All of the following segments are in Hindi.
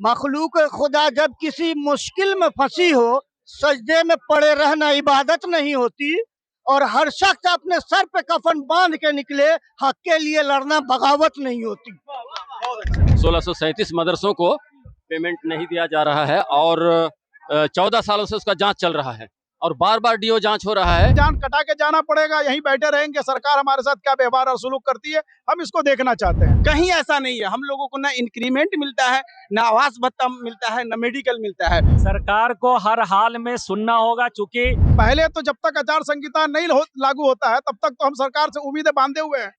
मखलूक खुदा जब किसी मुश्किल में फंसी हो, सजदे में पड़े रहना इबादत नहीं होती। और हर शख्स अपने सर पे कफन बांध के निकले, हक के लिए लड़ना बगावत नहीं होती। 1637 मदरसों को पेमेंट नहीं दिया जा रहा है और 14 सालों से उसका जांच चल रहा है और बार बार डीओ जांच हो रहा है। जान कटा के जाना पड़ेगा, यहीं बैठे रहेंगे। सरकार हमारे साथ क्या व्यवहार और सुलूक करती है, हम इसको देखना चाहते हैं। कहीं ऐसा नहीं है, हम लोगों को ना इंक्रीमेंट मिलता है, ना आवास भत्ता मिलता है, ना मेडिकल मिलता है। सरकार को हर हाल में सुनना होगा, चूंकि पहले तो जब तक आचार संहिता नहीं लागू होता है तब तक तो हम सरकार से उम्मीदें बांधे हुए हैं।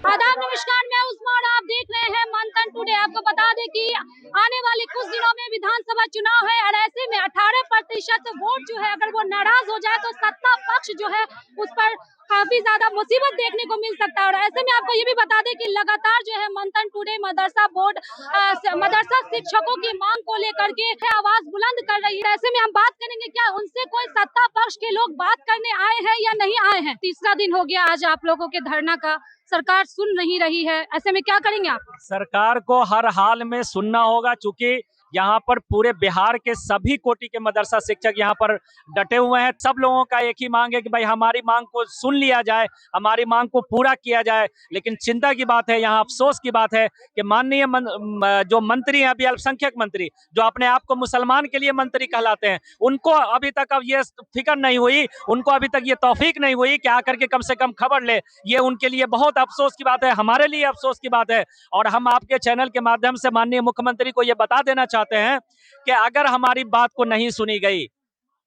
आदाब, नमस्कार, मैं उस्मा और आप देख रहे हैं मंथन टुडे। आपको बता दें कि आने वाले कुछ दिनों में विधानसभा चुनाव है और ऐसे में 18% वोट जो है, अगर वो नाराज हो जाए तो सत्ता पक्ष जो है उस पर काफी ज्यादा मुसीबत देखने को मिल सकता है। और ऐसे में आपको ये भी बता दें कि लगातार जो है मंथन टुडे मदरसा बोर्ड मदरसा शिक्षकों की मांग को लेकर के आवाज बुलंद कर रही है। ऐसे में हम बात करेंगे, क्या उनसे कोई सत्ता पक्ष के लोग बात करने आए हैं या नहीं आए हैं। तीसरा दिन हो गया आज आप लोगों के धरना का, सरकार सुन नहीं रही है। ऐसे में क्या करेंगे आप? सरकार को हर हाल में सुनना होगा, चूंकि यहाँ पर पूरे बिहार के सभी कोटि के मदरसा शिक्षक यहाँ पर डटे हुए हैं। सब लोगों का एक ही मांग है कि भाई हमारी मांग को सुन लिया जाए, हमारी मांग को पूरा किया जाए। लेकिन चिंता की बात है, यहाँ अफसोस की बात है कि माननीय जो मंत्री हैं, अभी अल्पसंख्यक मंत्री जो अपने आप को मुसलमान के लिए मंत्री कहलाते हैं, उनको अभी तक अब ये फिक्र नहीं हुई, उनको अभी तक ये तौफीक नहीं हुई कि आकर के कम से कम खबर ले। ये उनके लिए बहुत अफसोस की बात है, हमारे लिए अफसोस की बात है। और हम आपके चैनल के माध्यम से माननीय मुख्यमंत्री को ये बता देना चाहते हैं कि अगर हमारी बात को नहीं सुनी गई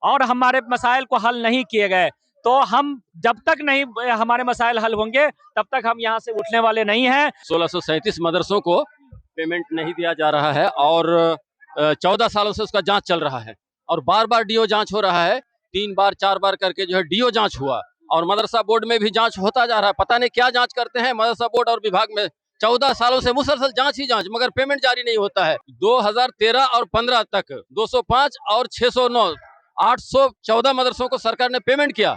और हमारे मसाइल को हल नहीं किए गए तो हम जब तक नहीं हमारे मसाइल हल होंगे तब तक हम यहाँ से उठने वाले नहीं हैं। 1637 मदरसों को पेमेंट नहीं दिया जा रहा है और 14 सालों से उसका जांच चल रहा है और बार बार डीओ जांच हो रहा है। 3 बार 4 बार करके जो है डीओ जांच हुआ और मदरसा बोर्ड में भी जांच होता जा रहा है। पता नहीं क्या जांच करते हैं मदरसा बोर्ड और विभाग में। 14 सालों से मुसलसल जांच ही जांच, मगर पेमेंट जारी नहीं होता है। 2013 और 15 तक 205 और 609 814 मदरसों को सरकार ने पेमेंट किया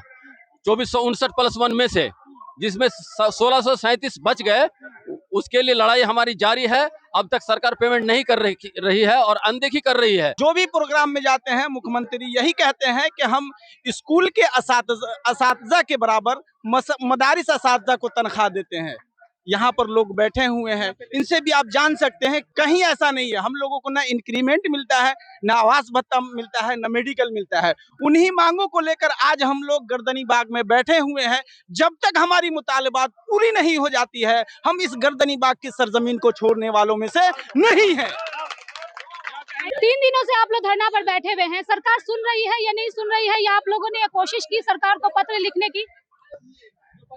2459+1 में से, जिसमें 1637 बच गए। उसके लिए लड़ाई हमारी जारी है। अब तक सरकार पेमेंट नहीं कर रही है और अनदेखी कर रही है। जो भी प्रोग्राम में जाते हैं मुख्यमंत्री यही कहते हैं कि हम स्कूल के असातिज़ा के बराबर मदारिस असातिज़ा को तनख्वाह देते हैं। यहाँ पर लोग बैठे हुए हैं, इनसे भी आप जान सकते हैं कहीं ऐसा नहीं है। हम लोगों को ना इंक्रीमेंट मिलता है, ना आवास भत्ता मिलता है, ना मेडिकल मिलता है। उन्हीं मांगों को लेकर आज हम लोग गर्दनी बाग में बैठे हुए हैं। जब तक हमारी मुतालबात पूरी नहीं हो जाती है, हम इस गर्दनी बाग की सरजमीन को छोड़ने वालों में से नहीं है। 3 दिनों से आप लोग धरना पर बैठे हुए हैं, सरकार सुन रही है या नहीं सुन रही है, या आप लोगों ने कोशिश की सरकार को पत्र लिखने की?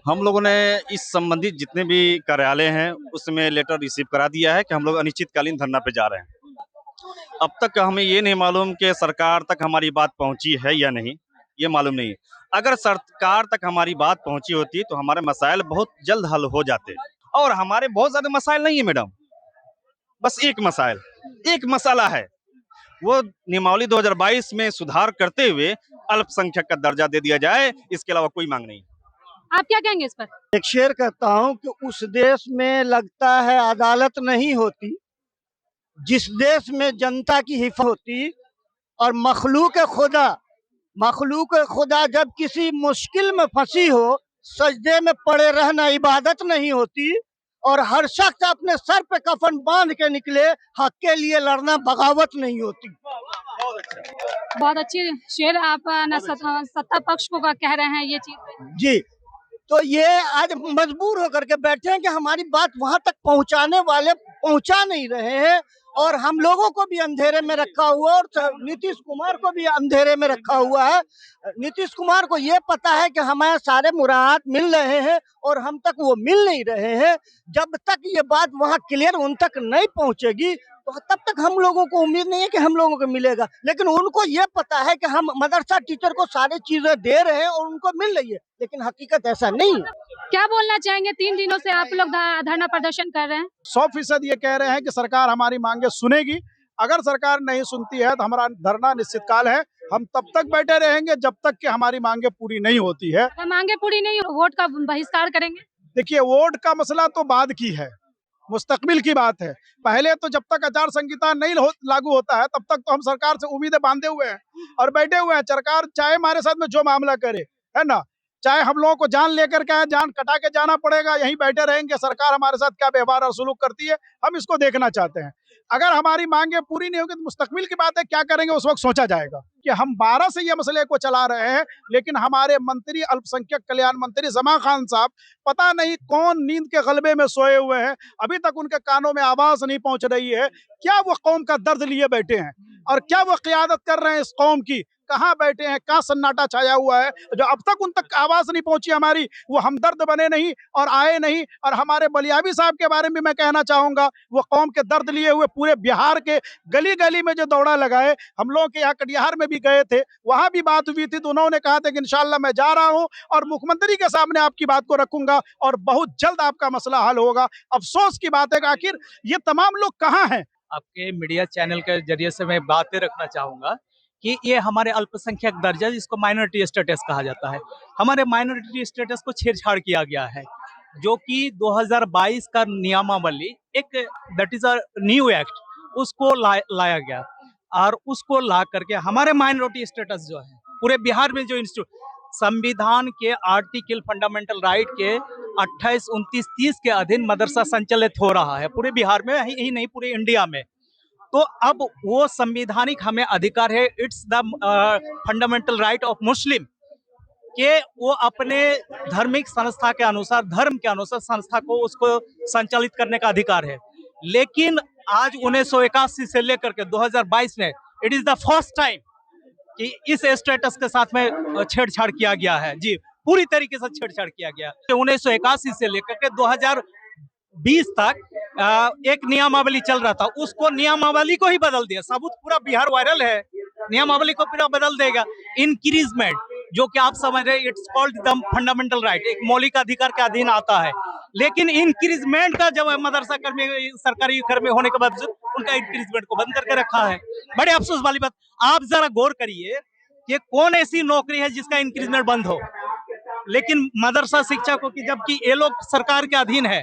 हम लोगों ने इस संबंधित जितने भी कार्यालय हैं उसमें लेटर रिसीव करा दिया है कि हम लोग अनिश्चितकालीन धरना पे जा रहे हैं। अब तक हमें ये नहीं मालूम कि सरकार तक हमारी बात पहुंची है या नहीं, ये मालूम नहीं। अगर सरकार तक हमारी बात पहुंची होती तो हमारे मसाइल बहुत जल्द हल हो जाते। और हमारे बहुत ज़्यादा मसाइल नहीं है मैडम, बस एक मसाला है, वो नियमावली 2022 में सुधार करते हुए अल्पसंख्यक का दर्जा दे दिया जाए। इसके अलावा कोई मांग नहीं। आप क्या कहेंगे इस पर? एक शेर कहता हूँ कि उस देश में लगता है अदालत नहीं होती जिस देश में जनता की हिफाजत होती। और मखलूक खुदा जब किसी मुश्किल में फंसी हो, सजदे में पड़े रहना इबादत नहीं होती। और हर शख्स अपने सर पे कफन बांध के निकले, हक के लिए लड़ना बगावत नहीं होती। बहुत अच्छी शेर आप सत्ता पक्ष को कह रहे हैं ये चीज जी। तो ये आज मजबूर होकर के बैठे हैं कि हमारी बात वहां तक पहुंचाने वाले पहुंचा नहीं रहे हैं। और हम लोगों को भी अंधेरे में रखा हुआ और नीतीश कुमार को भी अंधेरे में रखा हुआ है। नीतीश कुमार को ये पता है कि हमारे सारे मुराद मिल रहे हैं और हम तक वो मिल नहीं रहे हैं। जब तक ये बात वहाँ क्लियर उन तक नहीं पहुँचेगी तो तब तक हम लोगों को उम्मीद नहीं है कि हम लोगों को मिलेगा। लेकिन उनको ये पता है कि हम मदरसा टीचर को सारी चीजें दे रहे हैं और उनको मिल रही है, लेकिन हकीकत ऐसा नहीं है। क्या बोलना चाहेंगे? 3 दिनों से आप लोग धरना प्रदर्शन कर रहे हैं। 100% ये कह रहे हैं कि सरकार हमारी मांगे सुनेगी। अगर सरकार नहीं सुनती है तो हमारा धरना निश्चितकाल है। हम तब तक बैठे रहेंगे जब तक कि हमारी मांगे पूरी नहीं होती है। अगर मांगे पूरी नहीं हो, वोट का बहिष्कार करेंगे। देखिए, वोट का मसला तो बाद की है, मुस्तकबिल की बात है। पहले तो जब तक आचार संहिता नहीं लागू होता है तब तक तो हम सरकार से उम्मीदें बांधे हुए हैं और बैठे हुए हैं। सरकार चाहे हमारे साथ में जो मामला करे, है ना, चाहे हम लोगों को जान लेकर के जान कटा के जाना पड़ेगा, यहीं बैठे रहेंगे। सरकार हमारे साथ क्या व्यवहार और सुलूक करती है, हम इसको देखना चाहते हैं। अगर हमारी मांगे पूरी नहीं होगी तो मुस्तकबिल की बात है, क्या करेंगे उस वक्त सोचा जाएगा। कि हम 12 से ये मसले को चला रहे हैं, लेकिन हमारे मंत्री, अल्पसंख्यक कल्याण मंत्री जमा खान साहब, पता नहीं कौन नींद के गलबे में सोए हुए हैं, अभी तक उनके कानों में आवाज नहीं पहुंच रही है। क्या वो कौम का दर्द लिए बैठे हैं और क्या वो क़यादत कर रहे हैं इस कौम की? कहाँ बैठे हैं, कहाँ सन्नाटा छाया हुआ है? जो अब तक उन तक आवाज नहीं पहुंची हमारी, वो हमदर्द बने नहीं और आए नहीं। और हमारे बलियाबी साहब के बारे में मैं कहना चाहूंगा, वो कौम के दर्द लिए हुए पूरे बिहार के गली गली में जो दौड़ा लगाए। हम लोग के यहाँ कटिहार में भी गए थे, वहां भी बात हुई थी, तो उन्होंने कहा था कि इंशाल्लाह मैं जा रहा हूं और मुख्यमंत्री के सामने आपकी बात को रखूंगा और बहुत जल्द आपका मसला हल होगा। अफसोस की बात है कि आखिर ये तमाम लोग कहाँ हैं? आपके मीडिया चैनल के जरिए से मैं बातें रखना चाहूंगा कि ये हमारे अल्पसंख्यक दर्जा, जिसको माइनॉरिटी स्टेटस कहा जाता है, हमारे माइनॉरिटी स्टेटस को छेड़छाड़ किया गया है, जो कि 2022 का नियमावली, एक that is a new act, उसको लाया गया और उसको ला करके हमारे माइनॉरिटी स्टेटस जो है पूरे बिहार में, जो इंस्टीट्यूट संविधान के आर्टिकल फंडामेंटल राइट के 28, 29, 30 के अधीन मदरसा संचालित हो रहा है पूरे बिहार में ही नहीं, पूरे इंडिया में। तो अब वो संविधानिक हमें अधिकार है, it's the fundamental right of Muslim, के वो अपने धार्मिक संस्था के अनुसार, धर्म के अनुसार संस्था को उसको संचालित करने का अधिकार है। लेकिन आज 1981 से लेकर के 2022 में it is the first time कि इस स्टेटस के साथ में छेड़छाड़ किया गया है। जी, पूरी तरीके से छेड़छाड़ किया गया। 1981 से लेकर के 2020 तक एक नियमावली चल रहा था, उसको नियमावली को ही बदल दिया। सबूत पूरा बिहार वायरल है, नियमावली को पूरा बदल देगा। इंक्रीजमेंट, जो कि आप समझ रहे, it's called the fundamental right, एक मौलिक अधिकार के अधीन आता है। लेकिन इंक्रीजमेंट का जब मदरसा कर्मी, सरकारी कर्मी होने के बावजूद उनका इंक्रीजमेंट को बंद करके रखा है। बड़े अफसोस वाली बात। आप जरा गौर करिए कि कौन ऐसी नौकरी है जिसका इंक्रीजमेंट बंद हो, लेकिन मदरसा शिक्षकों की, जबकि ये लोग सरकार के अधीन है,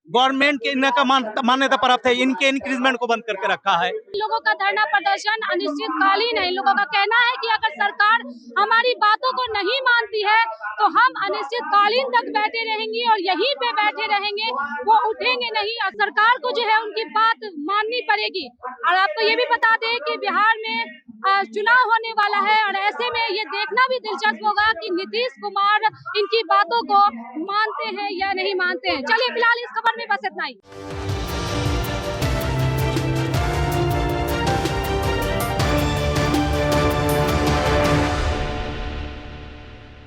गवर्नमेंट के इनका मान्यता प्राप्त है, इनके इंक्रीजमेंट को बंद करके रखा है। लोगों का धरना प्रदर्शन अनिश्चितकालीन है। इन लोगों का कहना है कि अगर सरकार हमारी बातों को नहीं मानती है तो हम अनिश्चितकालीन तक बैठे रहेंगे और यहीं पे बैठे रहेंगे, वो उठेंगे नहीं और सरकार को जो है उनकी बात माननी पड़ेगी। और आपको ये भी बता दें कि बिहार में चुनाव होने वाला है और ऐसे में ये देखना भी दिलचस्प होगा कि नीतीश कुमार इनकी बातों को मानते हैं या नहीं मानते हैं। चलिए फिलहाल इस खबर में बस इतना ही।